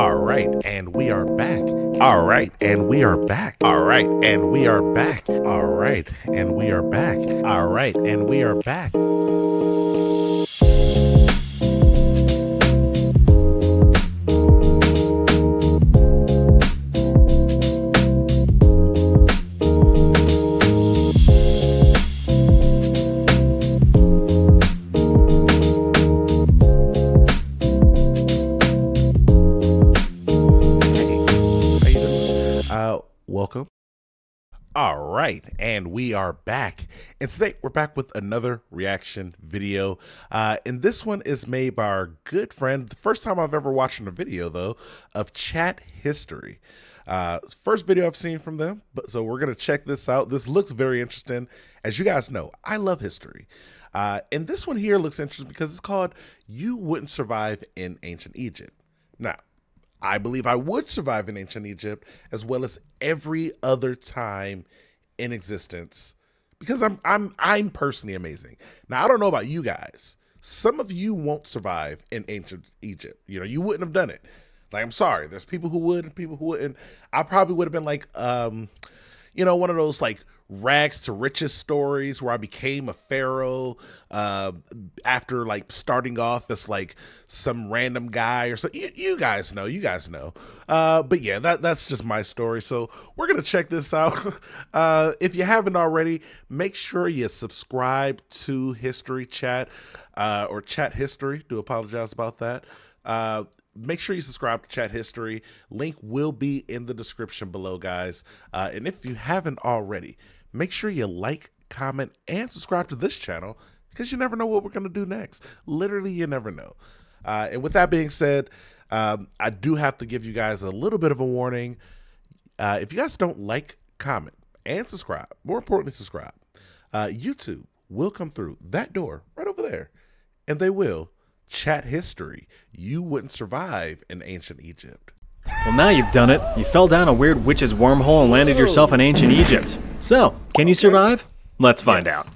All right, and we are back. All right, and we are back. All right, and we are back. All right, and we are back. All right, and we are back. Welcome. All right, and we are back. And today we're back with another reaction video. And this one is made by our good friend. The first time I've ever watched a video, though, of Chat History. First video I've seen from them, so we're going to check this out. This looks very interesting. As you guys know, I love history. And this one here looks interesting because it's called You Wouldn't Survive in Ancient Egypt. Now, I believe I would survive in ancient Egypt as well as every other time in existence because I'm personally amazing. Now, I don't know about you guys. Some of you won't survive in ancient Egypt. You know, you wouldn't have done it. Like, I'm sorry. There's people who would and people who wouldn't. I probably would have been like, you know, one of those like rags to riches stories where I became a pharaoh after like starting off as like some random guy or so. You guys know. But yeah, that's just my story. So we're gonna check this out. If you haven't already, make sure you subscribe to History Chat or Chat History. Do apologize about that. Make sure you subscribe to Chat History. Link will be in the description below, guys. And if you haven't already, make sure you like, comment, and subscribe to this channel because you never know what we're going to do next. Literally, you never know. And with that being said, I do have to give you guys a little bit of a warning. If you guys don't like, comment, and subscribe, more importantly, subscribe, YouTube will come through that door right over there, and they will Chat History. You wouldn't survive in ancient Egypt. Well, now you've done it. You fell down a weird witch's wormhole and landed yourself in ancient Egypt. So, can you survive? Let's find out.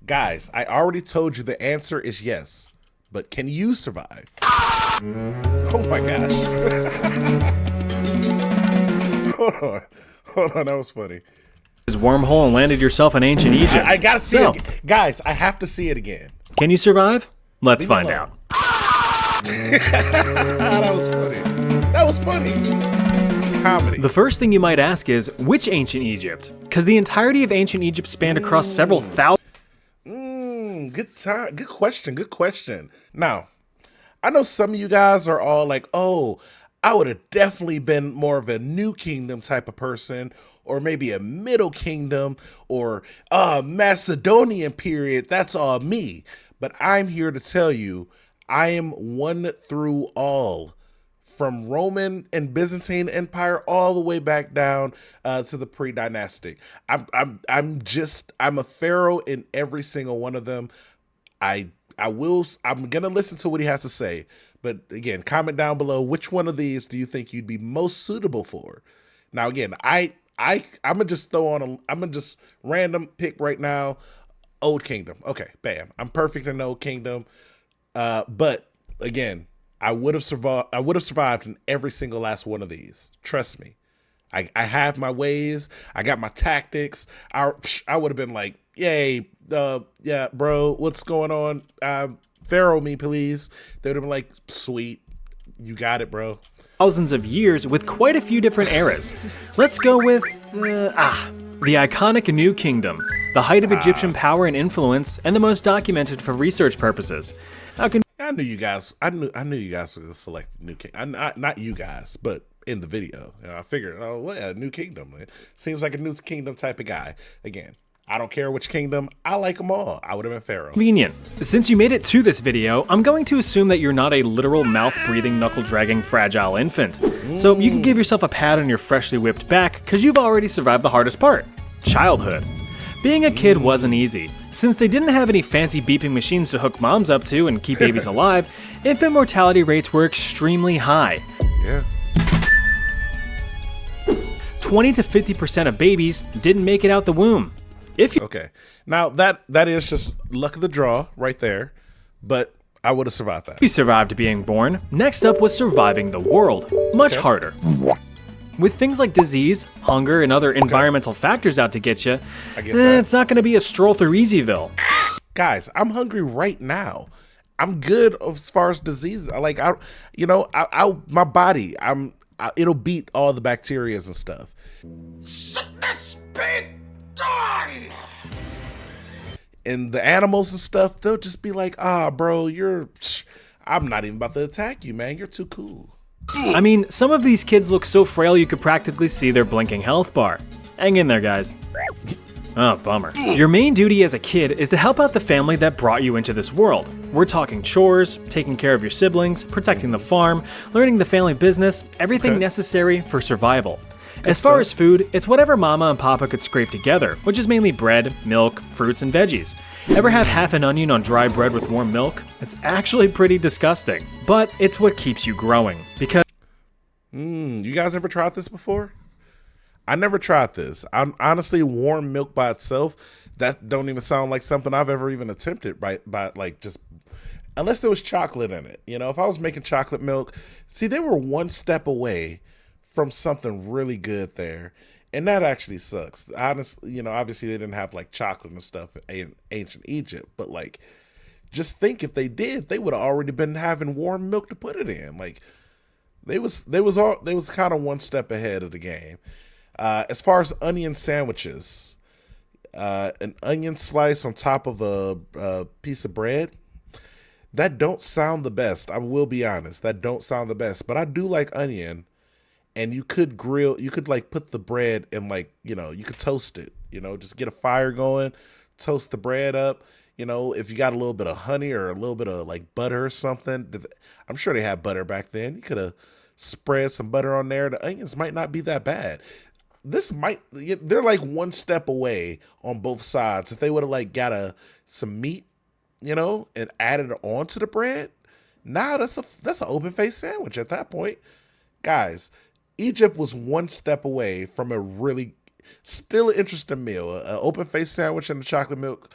Guys, I already told you the answer is yes, but can you survive? Oh my gosh. Hold on, that was funny. His wormhole and landed yourself in ancient Egypt. I gotta see it. Guys, I have to see it again. Can you survive? Let's find out. That was funny. That was funny. Comedy. The first thing you might ask is, which ancient Egypt? Because the entirety of ancient Egypt spanned across several thousand... Good question. Now, I know some of you guys are all like, oh, I would have definitely been more of a New Kingdom type of person, or maybe a Middle Kingdom, or Macedonian period. That's all me. But I'm here to tell you, I am one through all, from Roman and Byzantine Empire all the way back down to the pre-dynastic. I'm a pharaoh in every single one of them. I'm gonna listen to what he has to say, but again, comment down below which one of these do you think you'd be most suitable for. Now, again, I'm gonna just random pick right now. Old Kingdom. Okay, bam. I'm perfect in the Old Kingdom. But again, I would have survived in every single last one of these. Trust me. I have my ways. I got my tactics. I would have been like, yay, yeah, bro, what's going on? Pharaoh me, please. They would have been like, sweet. You got it, bro. Thousands of years with quite a few different eras. Let's go with, the iconic New Kingdom, the height of Egyptian power and influence, and the most documented for research purposes. I knew you guys were gonna select New Kingdom. Not you guys, but in the video. You know, I figured, oh, well, yeah, New Kingdom. It seems like a New Kingdom type of guy. Again, I don't care which kingdom. I like them all. I would have been Pharaoh. Convenient. Since you made it to this video, I'm going to assume that you're not a literal mouth-breathing, knuckle-dragging, fragile infant. So you can give yourself a pat on your freshly whipped back, because you've already survived the hardest part, childhood. Being a kid wasn't easy. Since they didn't have any fancy beeping machines to hook moms up to and keep babies alive, infant mortality rates were extremely high. Yeah. 20 to 50% of babies didn't make it out the womb. Okay, now that is just luck of the draw right there, but I would have survived that. You survived being born. Next up was surviving the world. Much harder. With things like disease, hunger, and other environmental factors out to get you, I get that. it's not going to be a stroll through Easyville. Guys, I'm hungry right now. I'm good as far as disease. Like my body, it'll beat all the bacterias and stuff. Shut this big gun! And the animals and stuff, they'll just be like, bro, I'm not even about to attack you, man. You're too cool. I mean, some of these kids look so frail you could practically see their blinking health bar. Hang in there, guys. Oh, bummer. Your main duty as a kid is to help out the family that brought you into this world. We're talking chores, taking care of your siblings, protecting the farm, learning the family business, everything necessary for survival. As far as food, it's whatever mama and papa could scrape together, which is mainly bread, milk, fruits, and veggies. Ever have half an onion on dry bread with warm milk? It's actually pretty disgusting, but it's what keeps you growing, because You guys ever tried this before? I never tried this. Honestly, warm milk by itself, that don't even sound like something I've ever even attempted by like just, unless there was chocolate in it. You know, if I was making chocolate milk, see, they were one step away from something really good there. And that actually sucks. Honestly, you know, obviously they didn't have like chocolate and stuff in ancient Egypt, but like, just think if they did, they would have already been having warm milk to put it in. Like, they was kind of one step ahead of the game. As far as onion sandwiches, an onion slice on top of a piece of bread, that don't sound the best. I will be honest, that don't sound the best. But I do like onion, and you could like put the bread in, like, you know, you could toast it. You know, just get a fire going, toast the bread up. You know, if you got a little bit of honey or a little bit of like butter or something, I'm sure they had butter back then. You could have spread some butter on there. The onions might not be that bad. They're like one step away on both sides. If they would have like got some meat, you know, and added it onto the bread, now that's an open face sandwich at that point. Guys, Egypt was one step away from a really still interesting meal. An open face sandwich and a chocolate milk,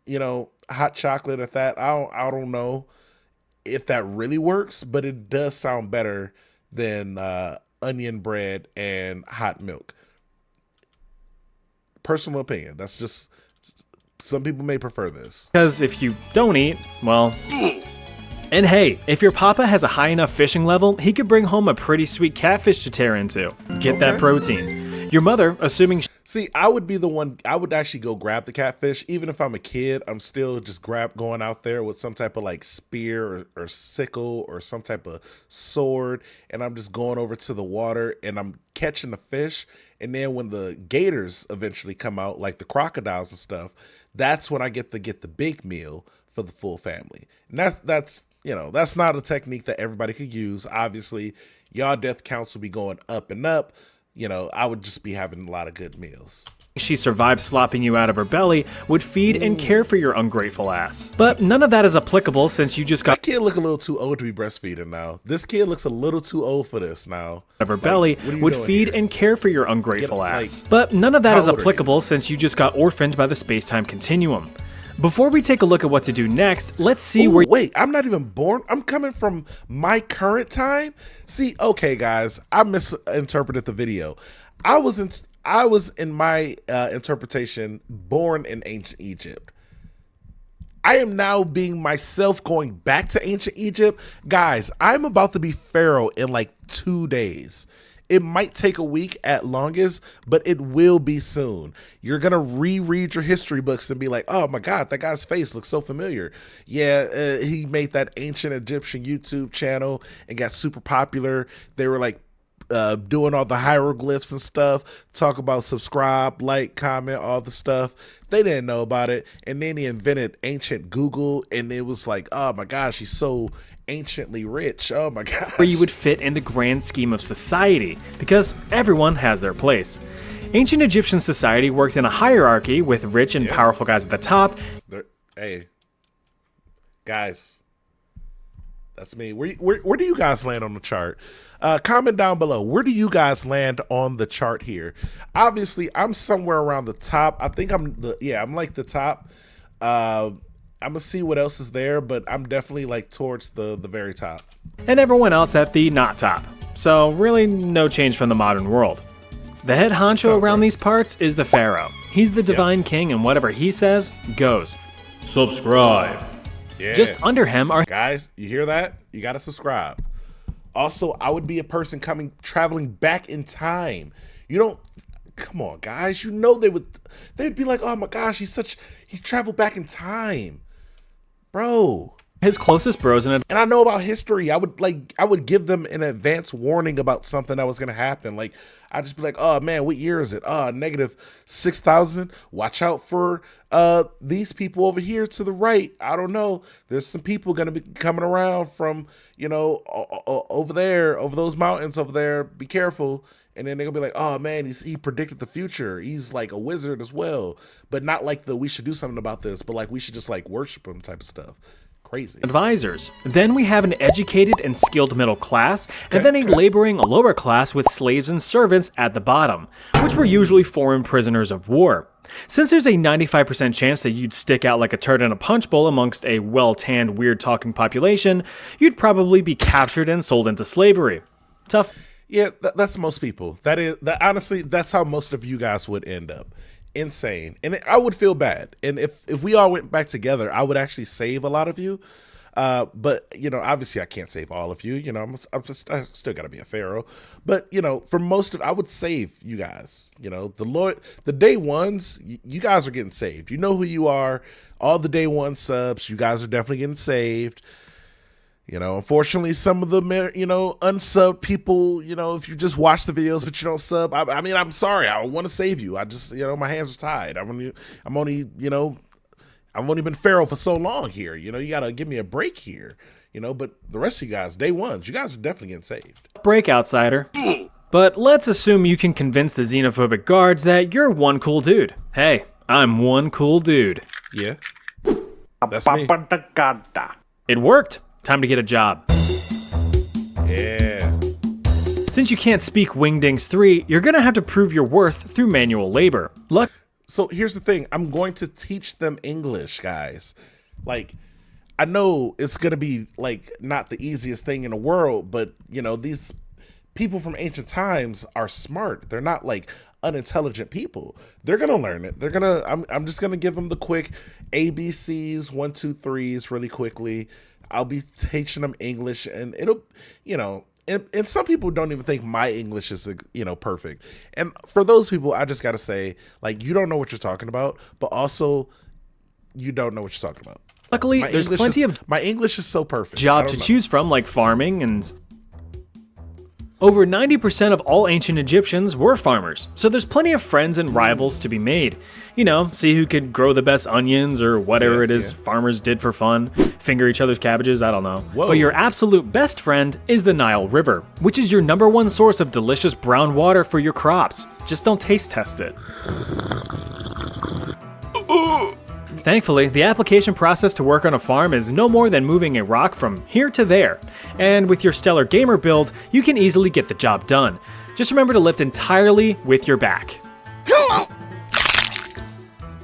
you know, hot chocolate at that. I don't know if that really works, but it does sound better than onion bread and hot milk. Personal opinion. That's just, some people may prefer this. because if you don't eat, well... And hey, if your papa has a high enough fishing level, he could bring home a pretty sweet catfish to tear into. Get that protein. Your mother, assuming See, I would be the one, I would actually go grab the catfish. Even if I'm a kid, I'm still just going out there with some type of like spear or sickle or some type of sword. And I'm just going over to the water and I'm catching the fish. And then when the gators eventually come out, like the crocodiles and stuff, that's when I get the big meal for the full family. And that's you know, that's not a technique that everybody could use. Obviously, y'all death counts will be going up and up. You know, I would just be having a lot of good meals. she survived slopping you out of her belly, would feed and care for your ungrateful ass. But none of that is applicable since you just got That kid look a little too old to be breastfeeding now. This kid looks a little too old for this now. of her belly, what are you would doing feed here? and care for your ungrateful Get, ass. like, But none of that how is old are you? applicable since you just got orphaned by the space-time continuum. Before we take a look at what to do next, let's see where Wait, I'm not even born. I'm coming from my current time. See, okay, guys, I misinterpreted the video. I was in my interpretation born in ancient Egypt. I am now being myself going back to ancient Egypt. Guys, I'm about to be Pharaoh in like 2 days. It might take a week at longest, but it will be soon. You're going to reread your history books and be like, oh my God, that guy's face looks so familiar. Yeah, he made that ancient Egyptian YouTube channel and got super popular. They were like doing all the hieroglyphs and stuff, talk about subscribe, like, comment, all the stuff. They didn't know about it. And then he invented ancient Google, and it was like, oh my gosh, he's so anciently rich. Oh my gosh. where you would fit in the grand scheme of society, because everyone has their place. Ancient Egyptian society worked in a hierarchy with rich and powerful guys at the top. Hey, guys, that's me. Where do you guys land on the chart? Comment down below. Where do you guys land on the chart here? Obviously, I'm somewhere around the top. I think I'm like the top. I'm gonna see what else is there, but I'm definitely like towards the very top. and everyone else at the not top. So really no change from the modern world. The head honcho Sounds around right. these parts is the Pharaoh. He's the divine king, and whatever he says, goes. Subscribe. Yeah. Just under him are Guys, you hear that? You gotta subscribe. Also, I would be a person traveling back in time. You don't come on, guys. You know they'd be like, oh my gosh, he traveled back in time. Bro. his closest bros and And I know about history. I would give them an advance warning about something that was gonna happen. Like I'd just be like, oh man, what year is it? negative 6,000. Watch out for these people over here to the right. I don't know. There's some people gonna be coming around from, over there, over those mountains over there. Be careful. And then they're gonna be like, oh man, he predicted the future. He's like a wizard as well. But not like we should do something about this, but like we should just like worship him type of stuff. Crazy. advisors. Then we have an educated and skilled middle class, and then a laboring lower class with slaves and servants at the bottom, which were usually foreign prisoners of war. Since there's a 95% chance that you'd stick out like a turd in a punch bowl amongst a well-tanned, weird-talking population, you'd probably be captured and sold into slavery. Tough. Yeah, that's most people. Honestly, that's how most of you guys would end up. Insane. And I would feel bad. And if we all went back together, I would actually save a lot of you. But obviously I can't save all of you. I still got to be a pharaoh. But for most of, I would save you guys. The day ones, you guys are getting saved. You know who you are. All the day one subs, you guys are definitely getting saved. Unfortunately, some of the, unsub people, if you just watch the videos but you don't sub, I mean, I'm sorry. I want to save you. I just, my hands are tied. I've only been pharaoh for so long here. You got to give me a break here, but the rest of you guys, day ones, you guys are definitely getting saved. Break, outsider. But let's assume you can convince the xenophobic guards that you're one cool dude. Hey, I'm one cool dude. Yeah. That's me. It worked. Time to get a job. Yeah. Since you can't speak Wingdings 3, you're gonna have to prove your worth through manual labor. So here's the thing. I'm going to teach them English, guys. Like, I know it's going to be like not the easiest thing in the world, but these people from ancient times are smart. They're not like unintelligent people. They're going to learn it. I'm just going to give them the quick ABCs, 1, 2, 3s really quickly. I'll be teaching them English, and it'll, and some people don't even think my English is, perfect. And for those people, I just got to say, like, you don't know what you're talking about, but also you don't know what you're talking about. Luckily, there's plenty of my English is so perfect. jobs to choose from, like farming, and over 90% of all ancient Egyptians were farmers, so there's plenty of friends and rivals to be made. See who could grow the best onions or whatever it is farmers did for fun, finger each other's cabbages, I don't know. Whoa. But your absolute best friend is the Nile River, which is your #1 source of delicious brown water for your crops. Just don't taste test it. Thankfully, the application process to work on a farm is no more than moving a rock from here to there. And with your stellar gamer build, you can easily get the job done. Just remember to lift entirely with your back.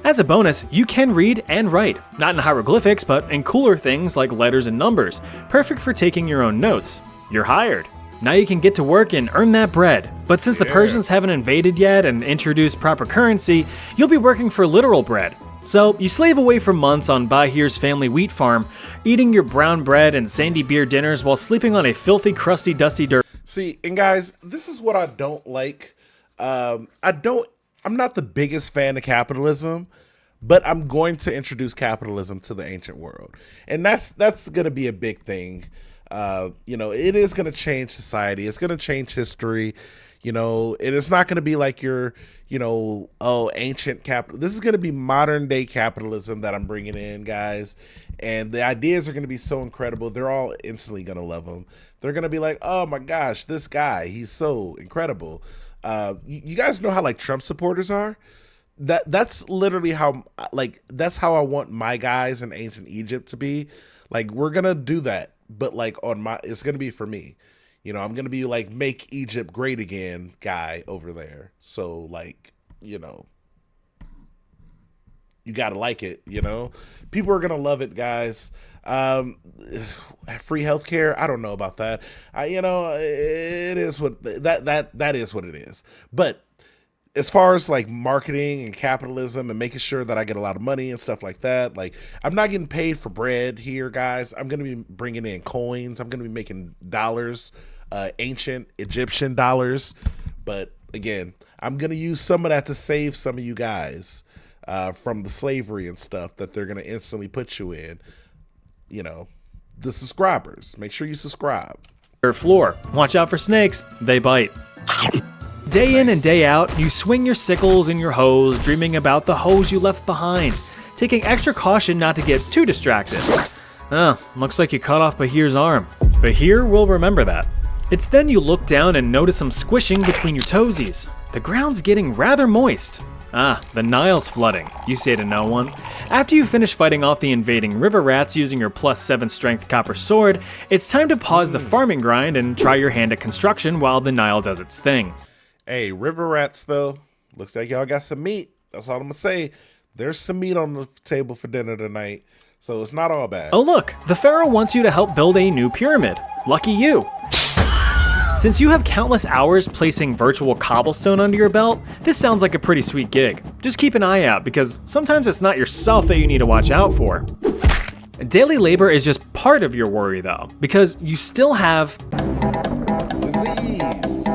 As a bonus, you can read and write, not in hieroglyphics, but in cooler things like letters and numbers, perfect for taking your own notes. You're hired. Now you can get to work and earn that bread. But since the Persians haven't invaded yet and introduced proper currency, you'll be working for literal bread. So you slave away for months on Bahir's family wheat farm, eating your brown bread and sandy beer dinners while sleeping on a filthy, crusty, dusty dirt. See, and guys, this is what I don't like. I'm not the biggest fan of capitalism, but I'm going to introduce capitalism to the ancient world. And that's going to be a big thing. It is going to change society. It's going to change history. It is not going to be like your, ancient capital. This is going to be modern day capitalism that I'm bringing in, guys. And the ideas are going to be so incredible. They're all instantly going to love them. They're going to be like, oh my gosh, this guy, he's so incredible. You guys know how like Trump supporters are? That's literally how, that's how I want my guys in ancient Egypt to be. Like, we're going to do that, but like it's going to be for me. I'm going to be like, make Egypt great again guy over there. So like, you gotta like it. You know, people are gonna love it, guys. Um, Free healthcare. I don't know about that. You know, it is what that is what it is. But as far as like marketing and capitalism and making sure that I get a lot of money and stuff like that, like I'm not getting paid for bread here, guys. I'm going to be bringing in coins. I'm going to be making dollars, ancient Egyptian dollars. But again, I'm going to use some of that to save some of you guys from the slavery and stuff that they're going to instantly put you in. You know, the subscribers. Make sure you subscribe. Floor. Watch out for snakes. They bite. Day in and day out, you swing your sickles and your hoes, dreaming about the hoes you left behind, taking extra caution not to get too distracted. Looks like you cut off Bahir's arm. Bahir will remember that. It's then you look down and notice some squishing between your toesies. The ground's getting rather moist. The Nile's flooding, you say to no one. After you finish fighting off the invading river rats using your +7 strength copper sword, it's time to pause the farming grind and try your hand at construction while the Nile does its thing. Hey, river rats, though, looks like y'all got some meat. That's all I'm going to say. There's some meat on the table for dinner tonight, so it's not all bad. Oh look, the pharaoh wants you to help build a new pyramid. Lucky you. Since you have countless hours placing virtual cobblestone under your belt, this sounds like a pretty sweet gig. Just keep an eye out, because sometimes it's not yourself that you need to watch out for. Daily labor is just part of your worry, though, because you still have disease.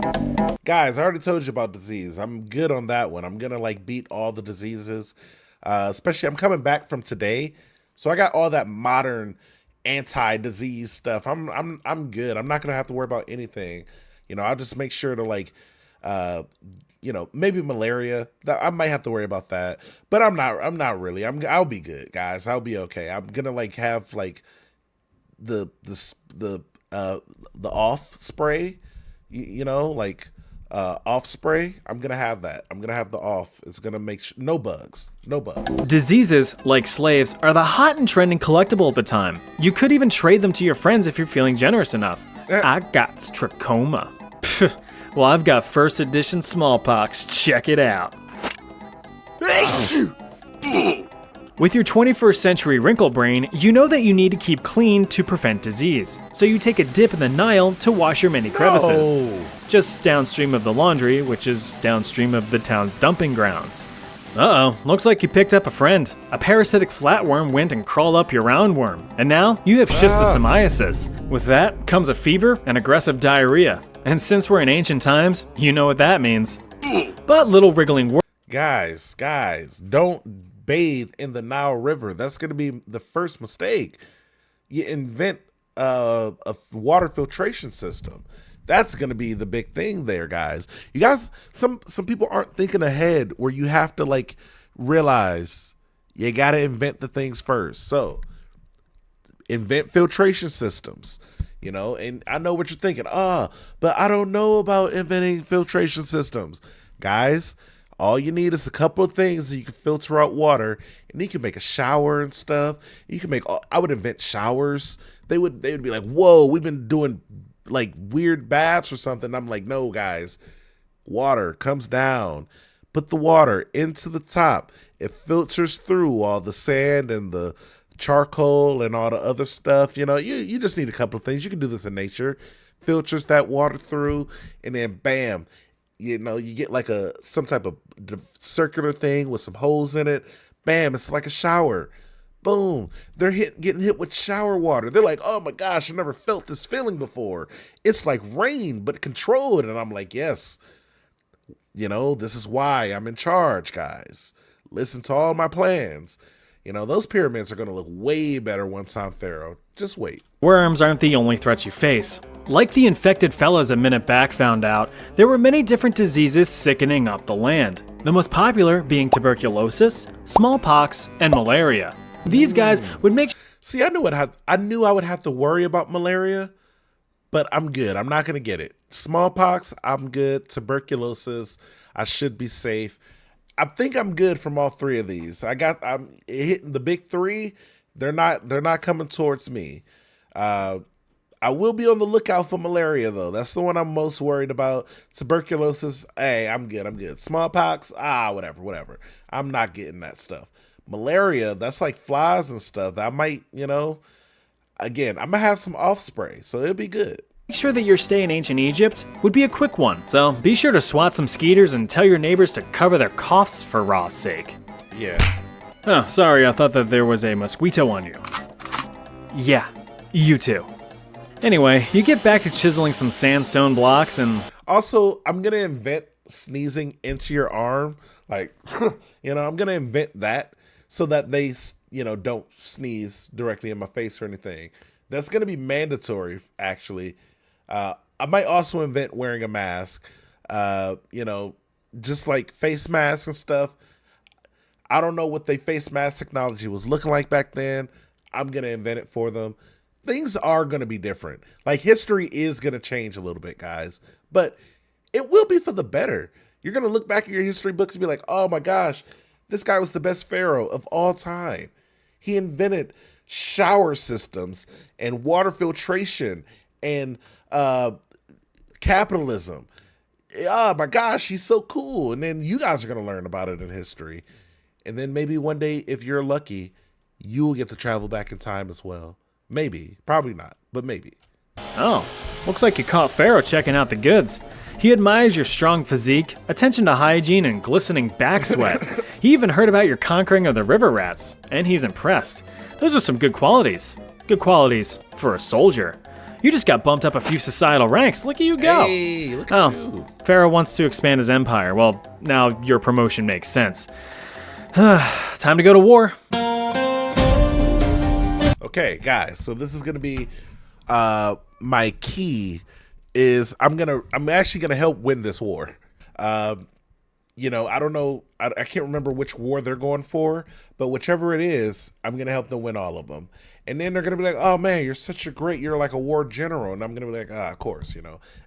Guys, I already told you about disease. I'm good on that one. I'm gonna like beat all the diseases. Especially I'm coming back from today, so I got all that modern anti-disease stuff. I'm good. I'm not gonna have to worry about anything. You know, I'll just make sure to like you know, maybe malaria. I might have to worry about that, but I'm not really. I'll be good, guys. I'll be okay. I'm gonna like have like the off spray, you know, like off spray. I'm gonna have that. I'm gonna have the off. It's gonna make no bugs. Diseases, like slaves, are the hot and trending collectible at the time. You could even trade them to your friends if you're feeling generous enough. I got trachoma. Well, I've got first edition smallpox. Check it out. With your 21st century wrinkle brain, you know that you need to keep clean to prevent disease. So you take a dip in the Nile to wash your many crevices. No. Just downstream of the laundry, which is downstream of the town's dumping grounds. Uh-oh, looks like you picked up a friend. A parasitic flatworm went and crawled up your roundworm, and now you have schistosomiasis. With that comes a fever and aggressive diarrhea. And since we're in ancient times, you know what that means. But little wriggling Guys, don't bathe in the Nile River. That's going to be the first mistake. You invent a water filtration system. That's going to be the big thing there, guys. You guys, some people aren't thinking ahead where you have to like realize you got to invent the things first. So invent filtration systems, you know, and I know what you're thinking. But I don't know about inventing filtration systems. Guys, all you need is a couple of things that you can filter out water, and you can make a shower and stuff. You can make, I would invent showers. They would be like, whoa, we've been doing like weird baths or something. I'm like, no, guys, water comes down, put the water into the top. It filters through all the sand and the charcoal and all the other stuff. You know, you just need a couple of things. You can do this in nature. Filters that water through, and then bam, you know, you get like some type of circular thing with some holes in it. Bam, it's like a shower. Boom, they're getting hit with shower water. They're like, oh my gosh, I never felt this feeling before. It's like rain, but controlled. And I'm like, yes, you know, this is why I'm in charge, guys. Listen to all my plans. You know, those pyramids are going to look way better once I'm Pharaoh. Just wait. Worms aren't the only threats you face. Like the infected fellas a minute back found out, there were many different diseases sickening up the land. The most popular being tuberculosis, smallpox, and malaria. These guys would make... See, I knew I would have to worry about malaria, but I'm good. I'm not going to get it. Smallpox, I'm good. Tuberculosis, I should be safe. I think I'm good from all three of these. I'm hitting the big three. They're not coming towards me. I will be on the lookout for malaria though. That's the one I'm most worried about. Tuberculosis, hey, I'm good. Smallpox, whatever. I'm not getting that stuff. malaria, that's like flies and stuff. I might, again, I'm gonna have some off spray, so it'll be good. Make sure that your stay in ancient Egypt would be a quick one, so be sure to swat some skeeters and tell your neighbors to cover their coughs for Ra's sake. Yeah. Oh, sorry, I thought that there was a mosquito on you. Yeah, you too. Anyway, you get back to chiseling some sandstone blocks and... Also, I'm gonna invent sneezing into your arm. Like, I'm gonna invent that so that they, don't sneeze directly in my face or anything. That's gonna be mandatory, actually. I might also invent wearing a mask, just like face masks and stuff. I don't know what the face mask technology was looking like back then. I'm going to invent it for them. Things are going to be different. Like, history is going to change a little bit, guys, but it will be for the better. You're going to look back at your history books and be like, oh my gosh, this guy was the best pharaoh of all time. He invented shower systems and water filtration and capitalism. Oh my gosh, he's so cool. And then you guys are going to learn about it in history. And then maybe one day, if you're lucky, you will get to travel back in time as well. Maybe. Probably not, but maybe. Oh, looks like you caught Pharaoh checking out the goods. He admires your strong physique, attention to hygiene, and glistening back sweat. He even heard about your conquering of the river rats, and he's impressed. Those are some good qualities. Good qualities for a soldier. You just got bumped up a few societal ranks. Look at you go. Hey, look at you. Pharaoh wants to expand his empire. Well, now your promotion makes sense. Time to go to war. Okay, guys, so this is gonna be my key is I'm actually gonna help win this war. I don't know, I can't remember which war they're going for, but whichever it is, I'm gonna help them win all of them. And then they're gonna be like, oh man, you're like a war general, and I'm gonna be like, of course,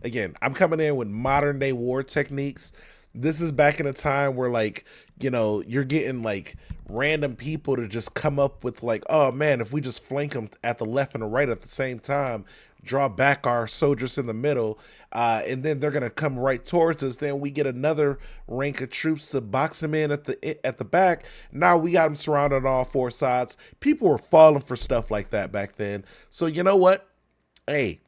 Again, I'm coming in with modern day war techniques. This is back in a time where, like, you're getting like random people to just come up with like, oh man, if we just flank them at the left and the right at the same time, draw back our soldiers in the middle, and then they're gonna come right towards us. Then we get another rank of troops to box them in at the back. Now we got them surrounded on all four sides. People were falling for stuff like that back then. So you know what? Hey,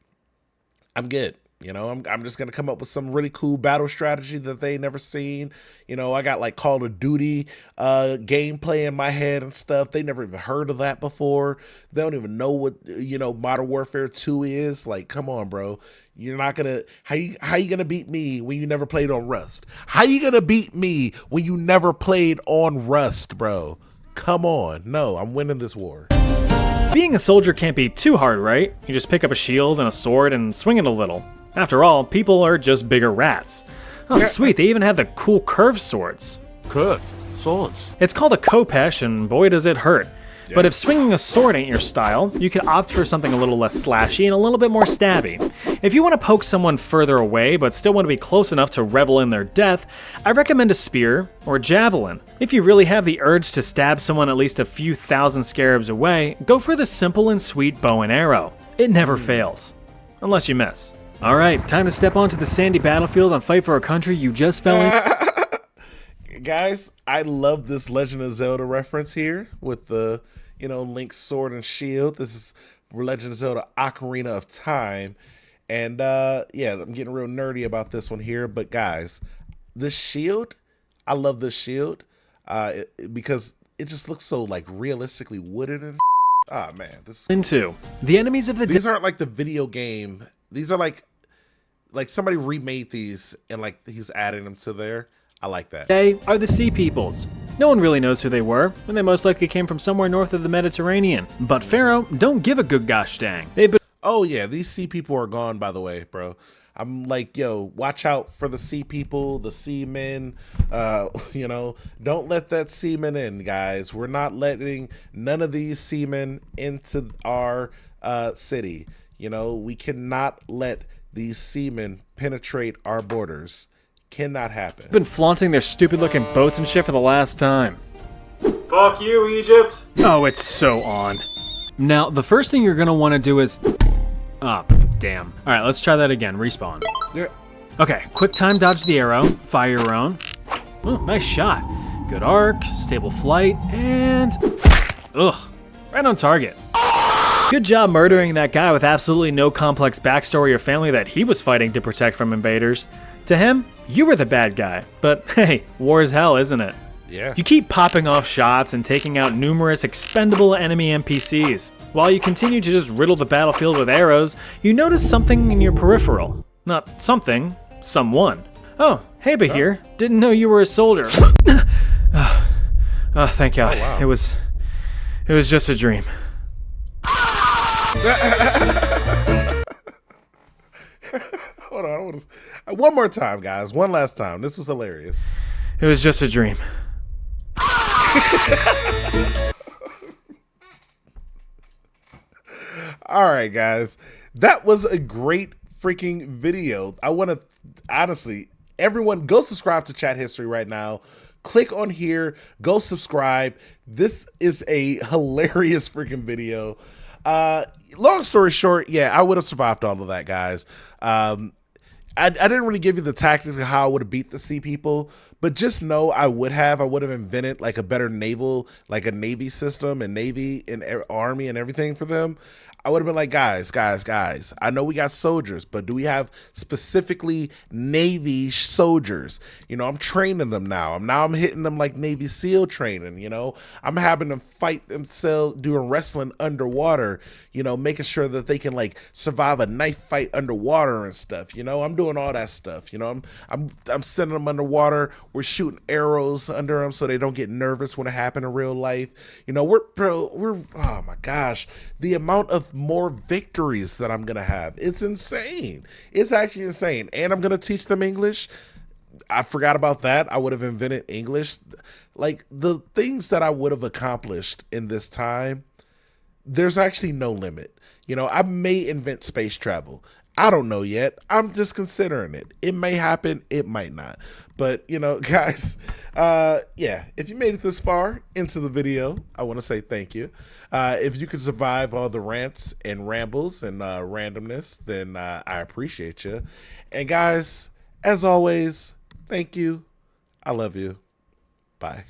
I'm good. I'm just going to come up with some really cool battle strategy that they never seen. I got like Call of Duty gameplay in my head and stuff. They never even heard of that before. They don't even know what, Modern Warfare 2 is. Like, come on, bro. You're not going to, how you going to beat me when you never played on Rust? How you going to beat me when you never played on Rust, bro? Come on. No, I'm winning this war. Being a soldier can't be too hard, right? You just pick up a shield and a sword and swing it a little. After all, people are just bigger rats. Oh, sweet, they even have the cool curved swords. Curved swords? It's called a khopesh, and boy does it hurt. Yeah. But if swinging a sword ain't your style, you could opt for something a little less slashy and a little bit more stabby. If you want to poke someone further away, but still want to be close enough to revel in their death, I recommend a spear or a javelin. If you really have the urge to stab someone at least a few thousand scarabs away, go for the simple and sweet bow and arrow. It never fails. Unless you miss. Alright, time to step onto the sandy battlefield and fight for a country you just fell in. Guys, I love this Legend of Zelda reference here with the, Link's sword and shield. This is Legend of Zelda Ocarina of Time. And yeah, I'm getting real nerdy about this one here. But guys, this shield, I love this shield because it just looks so like realistically wooded and oh man. Into the enemies of the These aren't like the video game. These are like somebody remade these and like he's adding them to there. I like that. They are the Sea Peoples. No one really knows who they were, and they most likely came from somewhere north of the Mediterranean. But Pharaoh don't give a good gosh dang. Oh yeah, these Sea People are gone, by the way, bro. I'm like, yo, watch out for the Sea People, the seamen. Don't let that seaman in, guys. We're not letting none of these seamen into our city. We cannot let these seamen penetrate our borders. Cannot happen. Been flaunting their stupid looking boats and shit for the last time. Fuck you, Egypt. Oh, it's so on. Now, the first thing you're gonna want to do is... Oh, damn. Alright, let's try that again. Respawn. Yeah. Okay, quick time dodge the arrow. Fire your own. Oh, nice shot. Good arc, stable flight, and... ugh, right on target. Good job murdering that guy with absolutely no complex backstory or family that he was fighting to protect from invaders. To him, you were the bad guy, but hey, war is hell, isn't it? Yeah. You keep popping off shots and taking out numerous expendable enemy NPCs. While you continue to just riddle the battlefield with arrows, you notice something in your peripheral. Not something, someone. Oh, hey Bahir, didn't know you were a soldier. Oh, thank God. Oh, wow. It was just a dream. Hold on. One more time, guys. One last time. This was hilarious. It was just a dream. All right, guys. That was a great freaking video. I want to, honestly, everyone go subscribe to Chat History right now. Click on here. Go subscribe. This is a hilarious freaking video. Long story short, yeah, I would have survived all of that, guys. I didn't really give you the tactics of how I would have beat the sea people, but just know I would have invented like a better naval, like a Navy system and Navy and Army and everything for them. I would have been like, guys, I know we got soldiers, but do we have specifically Navy soldiers? You know, I'm training them now. I'm hitting them like Navy SEAL training, you know. I'm having them fight themselves, doing wrestling underwater, you know, making sure that they can like survive a knife fight underwater and stuff, you know. I'm doing all that stuff, you know. I'm sending them underwater. We're shooting arrows under them so they don't get nervous when it happens in real life. You know, we're oh my gosh, the amount of more victories that I'm gonna have, it's insane. It's actually insane. And I'm gonna teach them English. I forgot about that. I would have invented English. Like the things that I would have accomplished in this time, there's actually no limit. You know, I may invent space travel. I don't know yet. I'm just considering it. It may happen, it might not. But, you know, guys, yeah, if you made it this far into the video, I want to say thank you. If you could survive all the rants and rambles and randomness, then I appreciate you. And guys, as always, thank you. I love you. Bye.